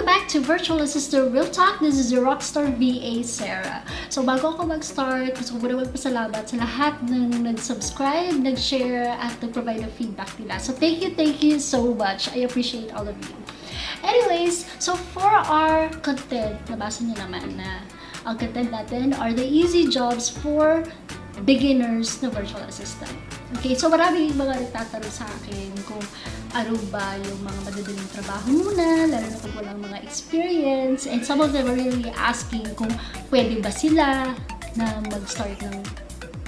Welcome back to Virtual Assistant Real Talk. This is your Rockstar VA Sera. So bago ako mag-start, gusto ko muna magpasalamat sa lahat ng nag-subscribe, nag-share, at nag-provide ng feedback nila. So thank you so much. I appreciate all of you. Anyways, so for our content, nabasa niyo naman na ang content natin are the easy jobs for beginners na virtual assistant. Okay, so maraming mga nagtatanong sa akin kung ano ba yung mga madadaling trabaho muna, lalo na kung walang mga experience, and some of them are really asking kung pwede ba sila na mag-start ng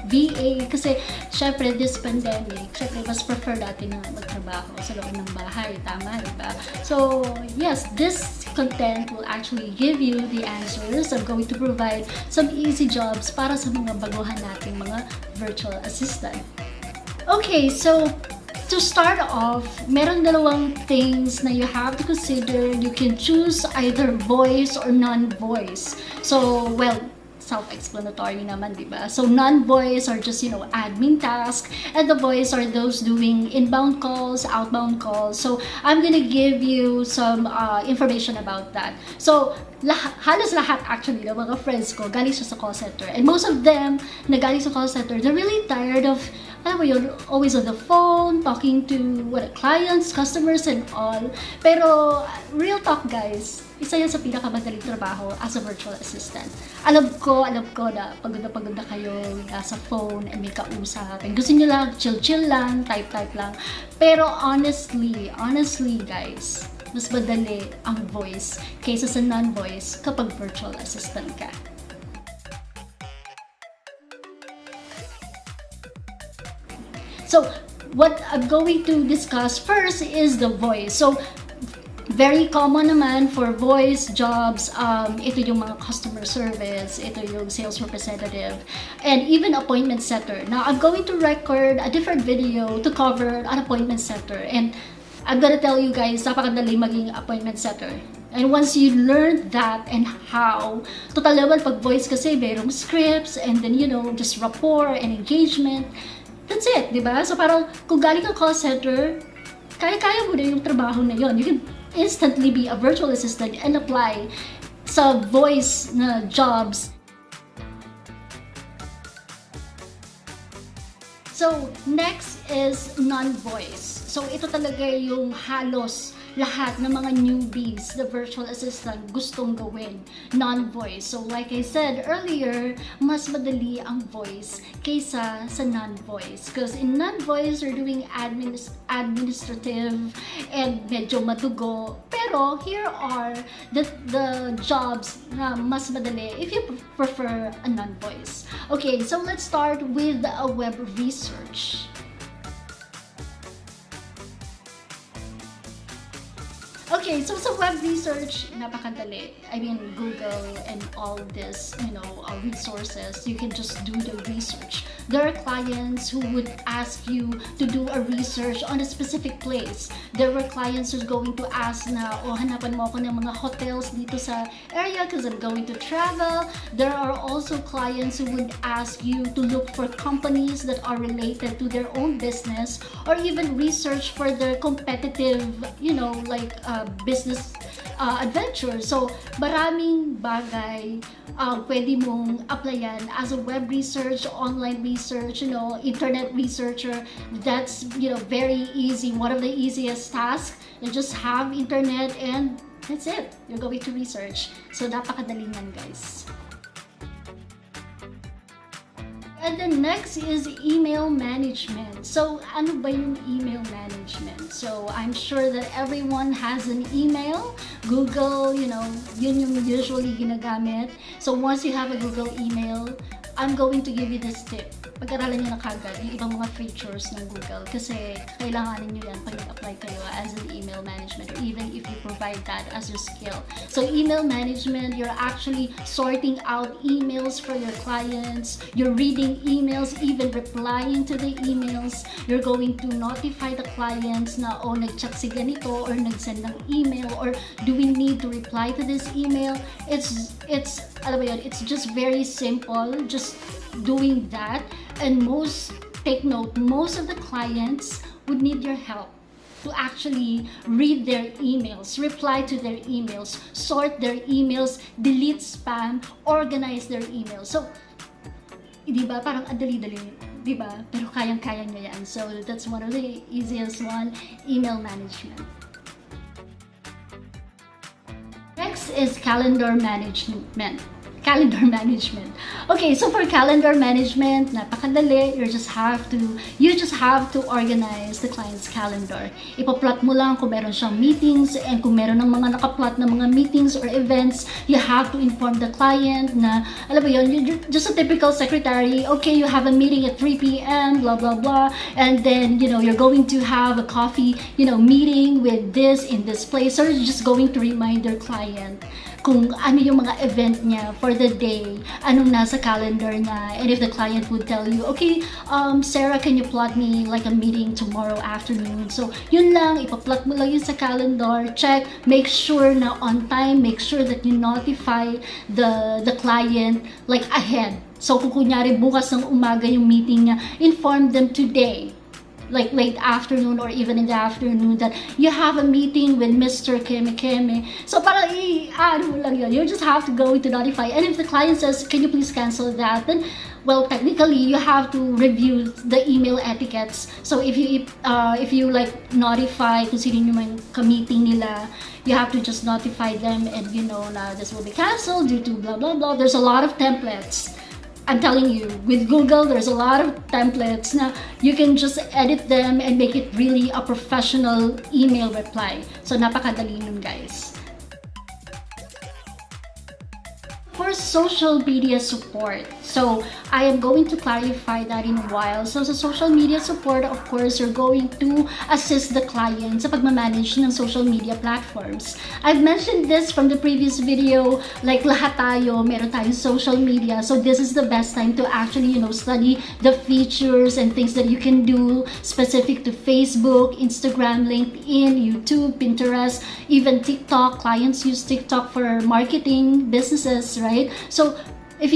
VA kasi syempre this pandemic, syempre mas prefer natin na magtrabaho sa loob ng bahay, tama, diba? So yes, this content will actually give you the answers. I'm going to provide some easy jobs para sa mga baguhan nating mga virtual assistant. Okay, so to start off, meron dalawang things na you have to consider. You can choose either voice or non-voice. So, well, self-explanatory naman, diba? So, non-voice are just, admin tasks, and the voice are those doing inbound calls, outbound calls. So, I'm gonna give you some information about that. So, halos lahat actually ng mga friends ko galing siya sa call center. And most of them na galing sa call center, they're really tired of always on the phone, talking to clients, customers, and all. Pero, real talk guys, isa yan sa pinakamagaling trabaho as a virtual assistant. Alam ko na pagod na kayo nasa phone and may kausap. And gusto nyo lang, chill lang, type lang. Pero honestly guys, mas madali ang voice kaysa sa non-voice kapag virtual assistant ka. So, what I'm going to discuss first is the voice. So, very common naman for voice jobs, ito yung mga customer service, ito yung sales representative, and even appointment setter. Now, I'm going to record a different video to cover an appointment setter. And I'm gonna tell you guys, napakadali maging appointment setter. And once you learn that and how, total naman pag voice kasi merong scripts and then just rapport and engagement. That's it, di ba? So parang kung galing ka call center, kaya-kaya mo na yung trabaho na yon. You can instantly be a virtual assistant and apply sa voice na jobs. So next is non-voice. So ito talaga yung halos lahat ng mga newbies, the virtual assistant gustong gawin, non-voice. So like I said earlier, mas madali ang voice kaysa sa non-voice. Because in non-voice, you're doing administrative and medyo madugo. Pero here are the jobs na mas madali if you prefer a non-voice. Okay, so let's start with a web research. Okay, so sa web research, napakadali. I mean, Google and all this, resources, you can just do the research. There are clients who would ask you to do a research on a specific place. There were clients who's going to ask na, hanapan mo ako ng mga hotels dito sa area because I'm going to travel. There are also clients who would ask you to look for companies that are related to their own business or even research for their competitive, business adventure. So, maraming bagay pwede mong applyan as a web research, online research, internet researcher. That's, very easy. One of the easiest tasks. You just have internet and that's it. You're going to research. So, napakadali yan, guys. And the next is email management. So, ano ba yung email management? So, I'm sure that everyone has an email. Google, yun yung usually ginagamit. So, once you have a Google email, I'm going to give you this tip. Pag-aralan nyo na kagad yung ibang mga features ng Google kasi kailanganin nyo yan pag nag-apply kayo as an email management or even if you provide that as your skill. So email management, you're actually sorting out emails for your clients, you're reading emails, even replying to the emails, you're going to notify the clients na nag-chat si ganito or nag-send ng email or do we need to reply to this email? It's just very simple, just doing that. And take note, most of the clients would need your help. to actually read their emails, reply to their emails, sort their emails, delete spam, organize their emails. So, di ba, parang adali-dali, di ba? Pero kayang-kaya nyo yan. So, that's one of the easiest one, email management. Next is calendar management. Okay, so for calendar management, napakadali. You just have to organize the client's calendar. Ipa-plot mo lang kung meron siyang meetings, and kung meron ng mga naka-plot na mga meetings or events, you have to inform the client na, alam mo yun, you're just a typical secretary. Okay, you have a meeting at 3 p.m., blah, blah, blah, and then, you know, you're going to have a coffee, you know, meeting with this in this place. So you're just going to remind your client kung ano yung mga event niya for the day, anong nasa calendar niya, and if the client would tell you, okay, Sarah, can you plot me like a meeting tomorrow afternoon? So, yun lang, ipa-plot mo lang yun sa calendar, check, make sure na on time, make sure that you notify the client like ahead. So, kung kunyari bukas ng umaga yung meeting niya, inform them today, like late afternoon or even in the afternoon, that you have a meeting with Mr. Keme. So parang ano lang yun. You just have to go to notify. And if the client says, can you please cancel that? Then, well, technically, you have to review the email etiquettes. So if you like notify kung sino yung ka-meeting nila, you have to just notify them, and you know na this will be canceled due to blah, blah, blah. There's a lot of templates. I'm telling you, with Google, there's a lot of templates na you can just edit them and make it really a professional email reply. So, napakadali nun, guys. For social media support, so I am going to clarify that in a while. So sa social media support, of course, you're going to assist the client sa pagmamanage ng social media platforms. I've mentioned this from the previous video, like lahat tayo, meron tayong social media. So this is the best time to actually, you know, study the features and things that you can do specific to Facebook, Instagram, LinkedIn, YouTube, Pinterest, even TikTok. Clients use TikTok for marketing businesses, right? So, if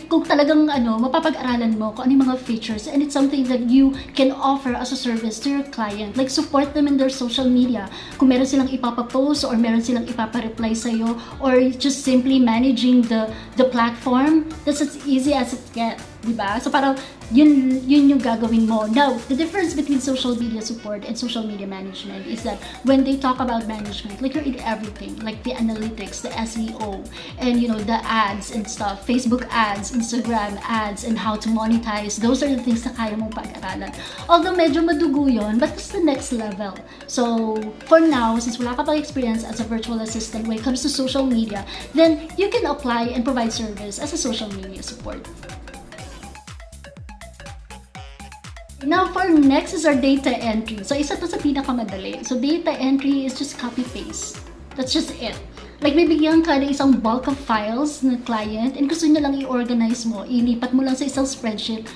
kung talagang mapapag-aralan mo kung ano yung mga features, and it's something that you can offer as a service to your client, like support them in their social media. Kung meron silang ipapapost or meron silang ipapa-reply sa'yo, or just simply managing the platform, that's as easy as it gets, diba? So parang yun yung gagawin mo. Now, the difference between social media support and social media management is that when they talk about management, like you're in everything, like the analytics, the SEO, and you know, the ads and stuff, Facebook ads, Instagram ads, and how to monetize. Those are the things na kaya mong pag-aralan. Although medyo madugo yun, but it's the next level. So, for now, since wala ka pang experience as a virtual assistant when it comes to social media, then you can apply and provide service as a social media support. Now, for next is our data entry. So, isa to sa pinakamadali. So, data entry is just copy-paste. That's just it. Like, may bigyan ka na isang bulk of files ng client, and gusto niya lang i-organize mo, ilipat mo lang sa isang spreadsheet.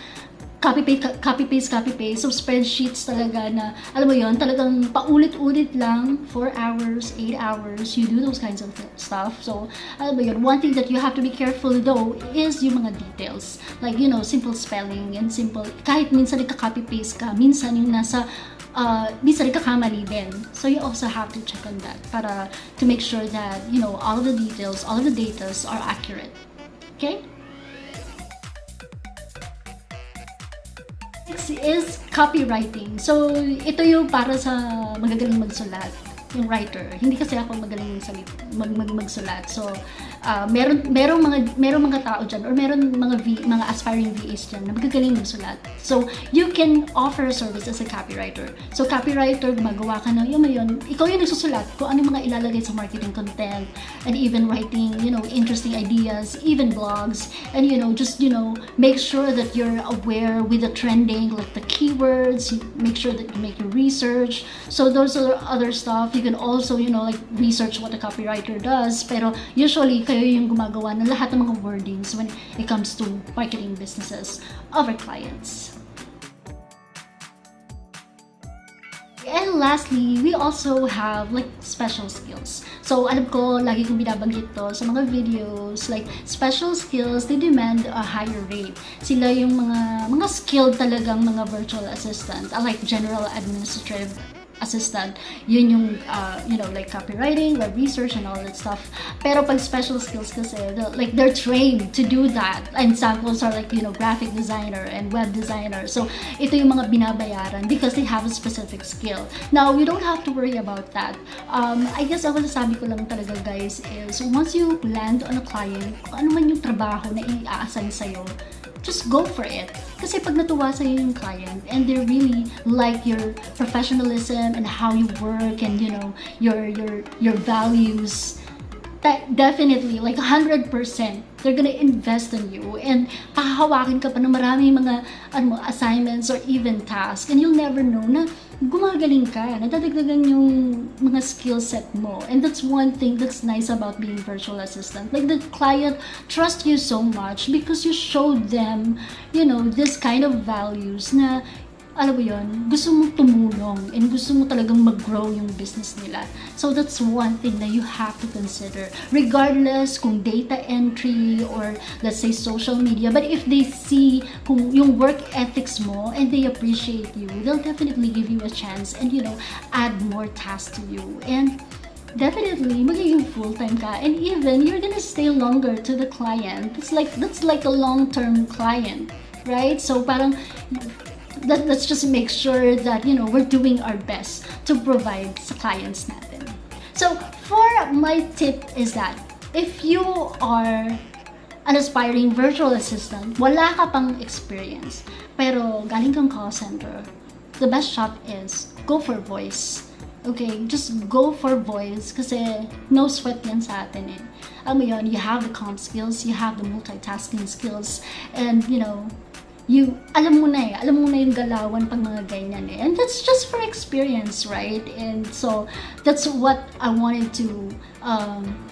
Copy-paste. So, spreadsheets talaga na, alam mo yon, talagang paulit-ulit lang, 4 hours, 8 hours, you do those kinds of stuff. So, alam mo yon, one thing that you have to be careful though is yung mga details. Like, you know, simple spelling and simple, kahit minsan nagka-copy-paste ka, minsan yung minsan nagkakamali din. So, you also have to check on that para to make sure that, you know, all of the details, all of the data are accurate. Okay? Next is copywriting. So, ito yung para sa magagaling magsulat, yung writer. Hindi kasi ako magaling magsulat. So, merong mga tao dyan, or merong mga aspiring VAs dyan na magagaling magsulat. So, you can offer a service as a copywriter. So, copywriter, gumagawa ka ng, ikaw yung nagsusulat kung ano mga ilalagay sa marketing content, and even writing, you know, interesting ideas, even blogs, and just make sure that you're aware with the trending, like the keywords. You make sure that you make your research. So, those are other stuff. You can also, like research what a copywriter does, pero usually, kayo yung gumagawa ng lahat ng mga wordings when it comes to marketing businesses of our clients. And lastly, we also have like special skills. So, alam ko, lagi kong binabanggit to sa mga videos, like special skills, they demand a higher rate. Sila yung mga skilled talagang mga virtual assistant, like general administrative assistant, yun yung, like copywriting, web research, and all that stuff. Pero pag special skills kasi, they're trained to do that. And samples are like, graphic designer and web designer. So, ito yung mga binabayaran because they have a specific skill. Now, you don't have to worry about that. I guess ang masasabi ko lang talaga, guys, is once you land on a client, kung ano man yung trabaho na i-assign sa'yo, just go for it. Kasi pag natuwa sa'yo yung client and they really like your professionalism and how you work and your values, definitely, like 100%, they're gonna invest in you and pahahawakin ka pa ng marami mga assignments or even tasks, and you'll never know na gumagaling ka, nadadagdagan yung mga skill set mo. And that's one thing that's nice about being virtual assistant. Like, the client trusts you so much because you showed them, this kind of values na, alam mo yun, gusto mo tumulong and gusto mo talagang mag-grow yung business nila. So that's one thing that you have to consider. Regardless kung data entry or let's say social media, but if they see kung yung work ethics mo and they appreciate you, they'll definitely give you a chance and add more tasks to you. And definitely magiging full-time ka, and even you're gonna stay longer to the client. That's like a long-term client, right? So parang let's just make sure that we're doing our best to provide sa clients natin. So for my tip is that if you are an aspiring virtual assistant, wala ka pang experience, pero galing kang call center, the best shot is go for voice. Okay, just go for voice kasi no sweat yan sa atin eh. Alam mo yun, you have the comp skills, you have the multitasking skills, and alam mo na yung galawan pag mga ganyan eh. And that's just for experience, right? And so, that's what I wanted to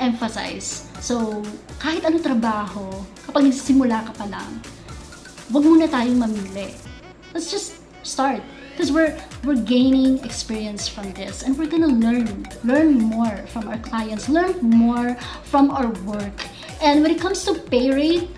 emphasize. So, kahit ano trabaho, kapag nagsisimula ka pa lang, wag muna tayong mamili. Let's just start. Because we're gaining experience from this, and we're gonna learn more from our clients, learn more from our work. And when it comes to pay rate,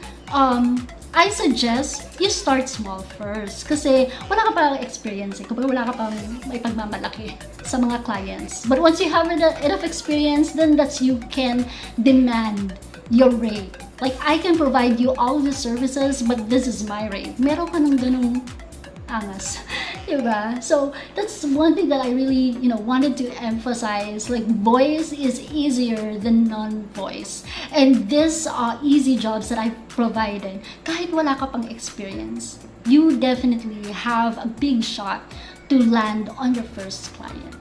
I suggest you start small first kasi wala ka pa experience eh. Kapag wala ka pang may pagmamalaki sa mga clients. But once you have enough experience, then you can demand your rate. Like, I can provide you all the services, but this is my rate. Meron ka ng ganung angas. Diba? So that's one thing that I really, wanted to emphasize. Like, voice is easier than non-voice. And these easy jobs that I provided, kahit wala ka pang experience, you definitely have a big shot to land on your first client.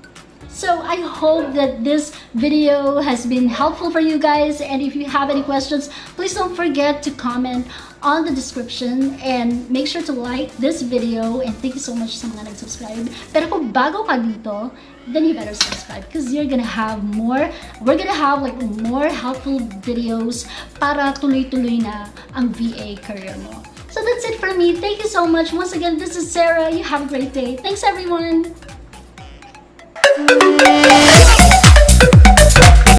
So I hope that this video has been helpful for you guys, and if you have any questions, please don't forget to comment on the description and make sure to like this video, and thank you so much sa mga nag-subscribe. Pero kung bago ka dito, then you better subscribe because we're gonna have like more helpful videos para tuloy-tuloy na ang VA career mo. So that's it for me. Thank you so much. Once again, this is Sarah. You have a great day. Thanks everyone.